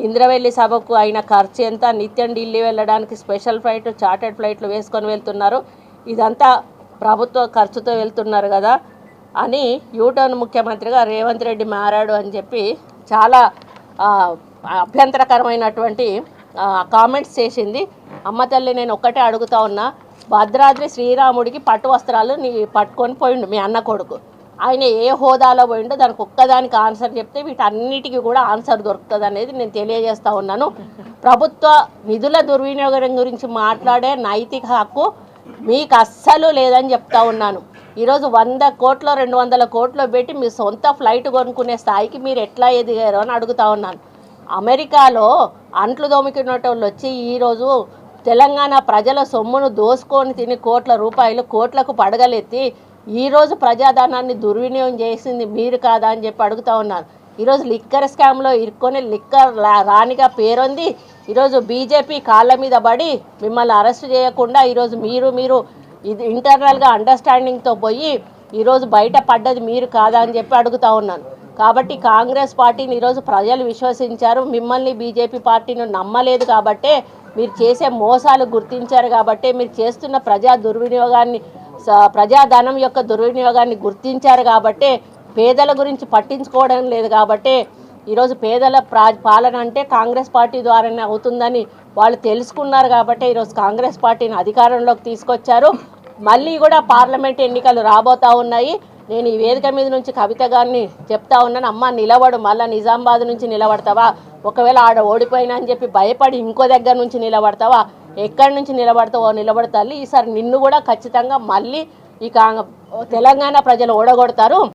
ఇంద్రవెల్లి సభకు అయిన ఖర్చు ఎంత, నిత్యం ఢిల్లీ వెళ్ళడానికి స్పెషల్ ఫ్లైట్ చార్టెడ్ ఫ్లైట్లు వేసుకొని వెళ్తున్నారు, ఇదంతా ప్రభుత్వ ఖర్చుతో వెళ్తున్నారు కదా అని యూటర్న్ ముఖ్యమంత్రిగా రేవంత్ రెడ్డి మారాడు అని చెప్పి చాలా అభ్యంతరకరమైనటువంటి కామెంట్స్ చేసింది. అమ్మ తల్లి, నేను ఒక్కటే అడుగుతా ఉన్నా, భద్రాద్రి శ్రీరాముడికి పట్టు వస్త్రాలు పట్టుకొని పోయిండు మీ అన్న కొడుకు. ఆయన ఏ హోదాలో పోయిండో దానికి ఒక్కదానికి ఆన్సర్ చెప్తే వీటన్నిటికీ కూడా ఆన్సర్ దొరుకుతుంది అనేది నేను తెలియజేస్తూ ఉన్నాను. ప్రభుత్వ నిధుల దుర్వినియోగం గురించి మాట్లాడే నైతిక హక్కు మీకు అస్సలు లేదని చెప్తా ఉన్నాను. ఈరోజు 100 కోట్లు 200 కోట్లు పెట్టి మీ సొంత ఫ్లైట్ కొనుక్కునే స్థాయికి మీరు ఎట్లా ఎదిగారు అని అడుగుతా ఉన్నాను. అమెరికాలో అంట్లు దోమికినటోళ్ళు వచ్చి ఈరోజు తెలంగాణ ప్రజల సొమ్మును దోసుకొని తిని కోట్ల రూపాయలు కోట్లకు పడగలెత్తి ఈరోజు ప్రజాధనాన్ని దుర్వినియోగం చేసింది మీరు కాదా అని చెప్పి అడుగుతూ ఉన్నాను. ఈరోజు లిక్కర్ స్కామ్లో ఇరుక్కొని లిక్కర్ రాణిగా పేరొంది ఈరోజు బీజేపీ కాళ్ళ మీద పడి మిమ్మల్ని అరెస్ట్ చేయకుండా ఈరోజు మీరు ఇది ఇంటర్నల్గా అండర్స్టాండింగ్తో పోయి ఈరోజు బయట పడ్డది మీరు కాదా అని చెప్పి అడుగుతూ ఉన్నాను. కాబట్టి కాంగ్రెస్ పార్టీని ఈరోజు ప్రజలు విశ్వసించారు, మిమ్మల్ని బీజేపీ పార్టీని నమ్మలేదు కాబట్టే మీరు చేసే మోసాలు గుర్తించారు, కాబట్టే మీరు చేస్తున్న ప్రజాధనం యొక్క దుర్వినియోగాన్ని గుర్తించారు, కాబట్టే పేదల గురించి పట్టించుకోవడం లేదు, కాబట్టే ఈరోజు పేదల పాలన అంటే కాంగ్రెస్ పార్టీ ద్వారానే అవుతుందని వాళ్ళు తెలుసుకున్నారు, కాబట్టి ఈరోజు కాంగ్రెస్ పార్టీని అధికారంలోకి తీసుకొచ్చారు. మళ్ళీ కూడా పార్లమెంట్ ఎన్నికలు రాబోతూ ఉన్నాయి. నేను ఈ వేదిక మీద నుంచి కవిత గారిని చెప్తా ఉన్నాను, అమ్మ నిలబడు, మళ్ళీ నిజామాబాద్ నుంచి నిలబడతావా, ఒకవేళ ఆడ ఓడిపోయినా అని చెప్పి భయపడి ఇంకో దగ్గర నుంచి నిలబడతావా, ఎక్కడి నుంచి నిలబడతావో నిలబడతాలి. ఈసారి నిన్ను కూడా ఖచ్చితంగా మళ్ళీ ఈ తెలంగాణ ప్రజలు ఓడగొడతారు.